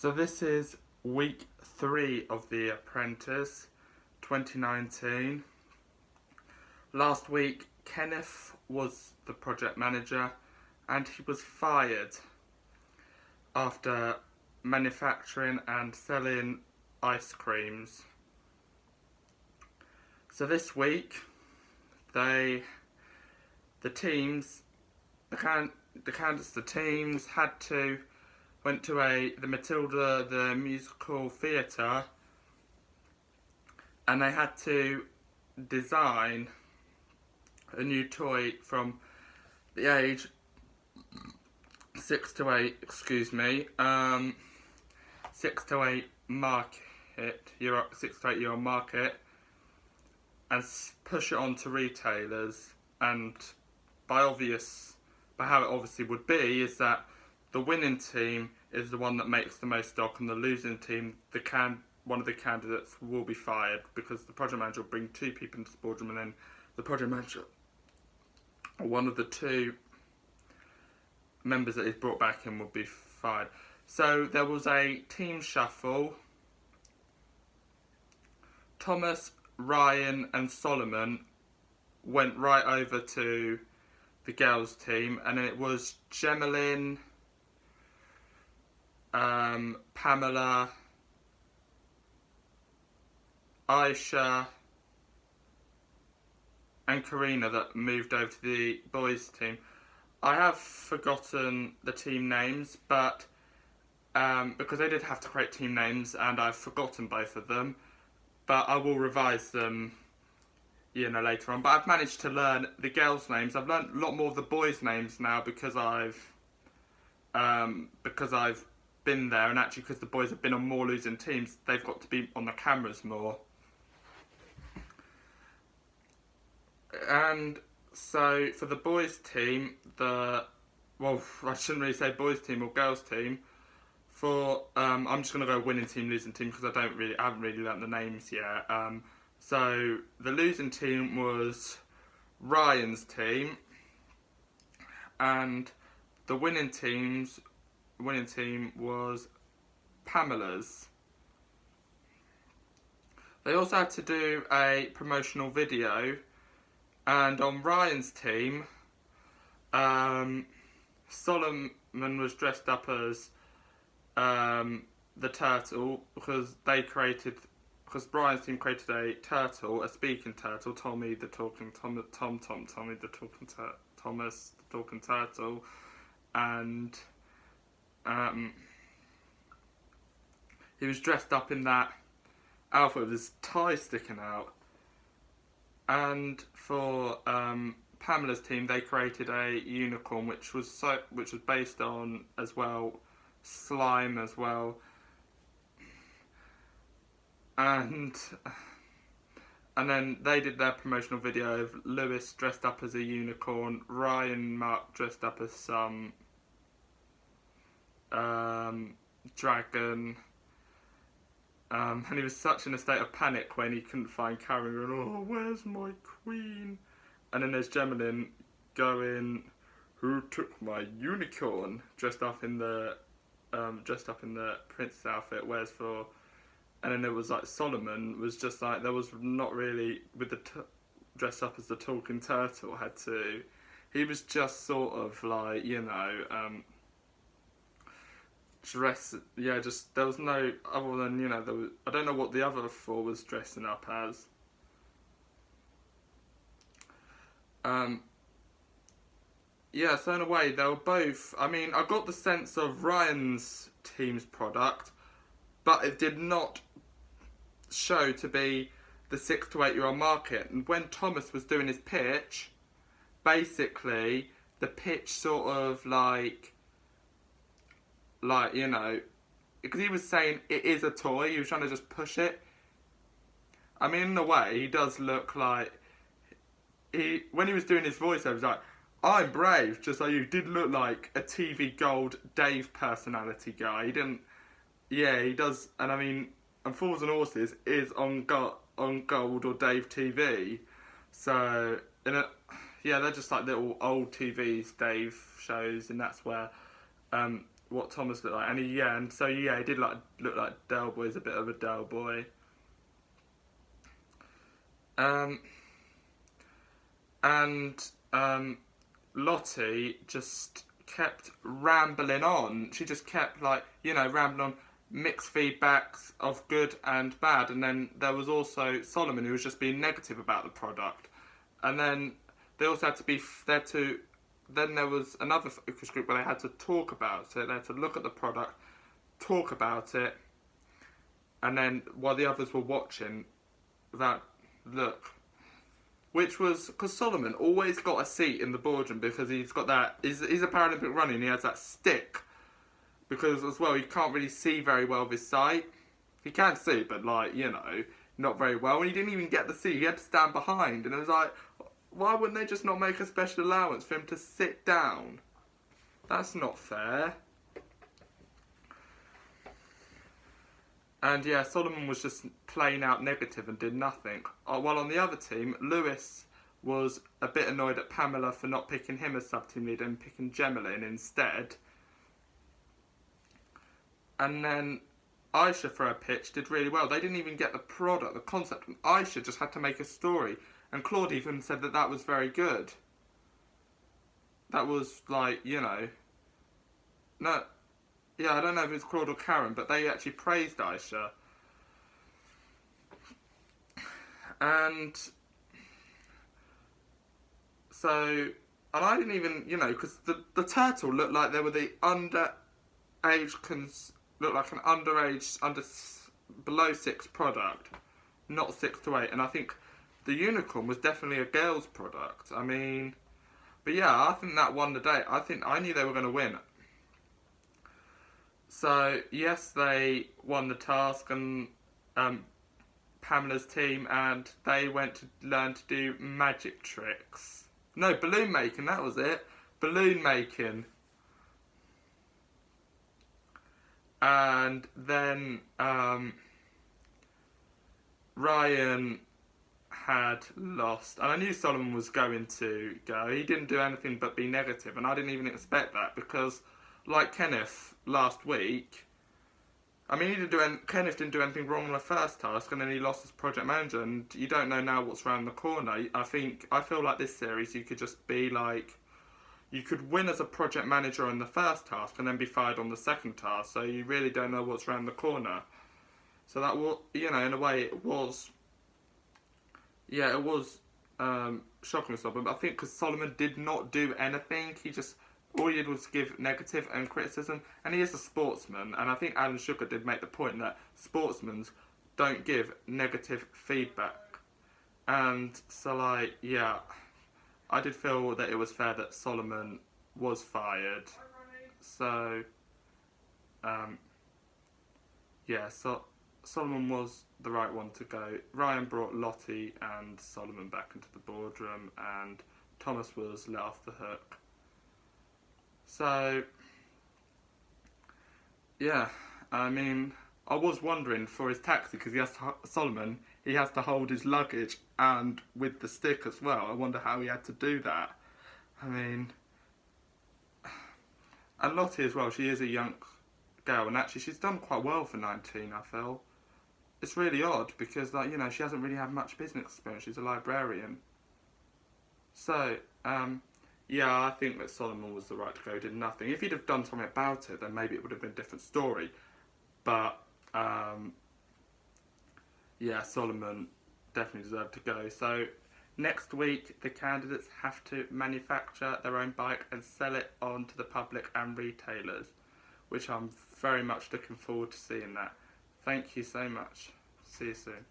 So this is week 3 of The Apprentice 2019. Last week, Kenneth was the project manager and he was fired after manufacturing and selling ice creams. So this week, the teams went to the Matilda the musical theatre, and they had to design a new toy from the age 6 to 8, 6 to 8 market, 6 to 8 year old market, and push it on to retailers. And by how it obviously would be is that the winning team is the one that makes the most stock, and the losing team, one of the candidates will be fired, because the project manager will bring 2 people into the boardroom, and then the project manager, one of the 2 members that is brought back in, will be fired. So there was a team shuffle. Thomas, Ryan and Solomon went right over to the girls team, and then it was Gemelin, Pamela, Aisha and Karina that moved over to the boys team. I have forgotten the team names, but because they did have to create team names, and I've forgotten both of them, but I will revise them later on. But I've managed to learn the girls' names. I've learned a lot more of the boys' names now because I've been there, and actually because the boys have been on more losing teams, they've got to be on the cameras more. And so for the boys team, I shouldn't really say boys team or girls team. I'm just going to go winning team, losing team, because I haven't really learnt the names yet. So the losing team was Ryan's team, and the winning team was Pamela's. They also had to do a promotional video, and on Ryan's team, Solomon was dressed up as the turtle, because Brian's team created a turtle, a speaking turtle, Thomas the talking turtle, and he was dressed up in that outfit with his tie sticking out. And for Pamela's team, they created a unicorn, which was based on as well slime as well. And then they did their promotional video of Lewis dressed up as a unicorn, Ryan and Mark dressed up as some dragon, and he was such in a state of panic when he couldn't find Karen, going, "Oh, where's my queen?" And then there's Gemelin going, "Who took my unicorn?" dressed up in the princess outfit. And then there was like Solomon was just like, there was not really with the dressed up as the talking turtle. He was just sort of like just there was no other than I don't know what the other 4 was dressing up as. So in a way they were both, I got the sense of Ryan's team's product, but it did not show to be the 6 to 8 year old market. And when Thomas was doing his pitch, basically the pitch sort of because he was saying it is a toy, he was trying to just push it. In a way, he does look like when he was doing his voiceover, he was like, "I'm brave, just like you." Did look like a TV Gold Dave personality guy. He didn't. Yeah, he does. And and Fools and Horses is on Gold or Dave TV. So they're just like little old TVs, Dave shows, and that's where what Thomas looked like, and he did look like Del Boy's a bit of a Del Boy. And Lottie just kept rambling on. She just kept rambling on, mixed feedbacks of good and bad, and then there was also Solomon who was just being negative about the product, and then they also had to be there to. Then there was another focus group where they had to talk about it. They had to look at the product, talk about it, and then while the others were watching, that look. Which was because Solomon always got a seat in the boardroom because he's got that. He's a Paralympic runner and he has that stick. Because as well, he can't really see very well with his sight. He can see, but not very well. And he didn't even get the seat. He had to stand behind. And it was like, why wouldn't they just not make a special allowance for him to sit down? That's not fair. And yeah, Solomon was just plain out negative and did nothing. While on the other team, Lewis was a bit annoyed at Pamela for not picking him as sub-team leader and picking Gemma instead. And then Aisha, for her pitch, did really well. They didn't even get the product, the concept. And Aisha just had to make a story. And Claude even said that was very good. That was no... Yeah, I don't know if it's Claude or Karen, but they actually praised Aisha. And so, and I didn't even, because the turtle looked like they were the looked like an underage, below 6 product, not 6 to 8. And I think the unicorn was definitely a girl's product. I mean, but yeah, I think that won the day. I knew they were going to win. So, yes, they won the task, and Pamela's team, and they went to learn to do magic tricks. No, balloon making, that was it. Balloon making. And then Ryan had lost. And I knew Solomon was going to go. He didn't do anything but be negative, and I didn't even expect that because... Like Kenneth last week, I mean, Kenneth didn't do anything wrong on the first task, and then he lost as project manager, and you don't know now what's around the corner. I feel like this series, you could just be like, you could win as a project manager on the first task, and then be fired on the second task, so you really don't know what's around the corner. So that was, in a way, it was shocking with Solomon, but I think because Solomon did not do anything, all he did was give negative and criticism, and he is a sportsman, and I think Alan Sugar did make the point that sportsmen don't give negative feedback. And so, I did feel that it was fair that Solomon was fired. So, so Solomon was the right one to go. Ryan brought Lottie and Solomon back into the boardroom, and Thomas was let off the hook. So, yeah, I mean, I was wondering for his taxi, because Solomon, he has to hold his luggage and with the stick as well. I wonder how he had to do that. I mean, and Lottie as well, she is a young girl, and actually she's done quite well for 19, I feel. It's really odd, because, she hasn't really had much business experience. She's a librarian. So, I think that Solomon was the right to go, did nothing. If he'd have done something about it, then maybe it would have been a different story. But, Solomon definitely deserved to go. So, next week, the candidates have to manufacture their own bike and sell it on to the public and retailers, which I'm very much looking forward to seeing that. Thank you so much. See you soon.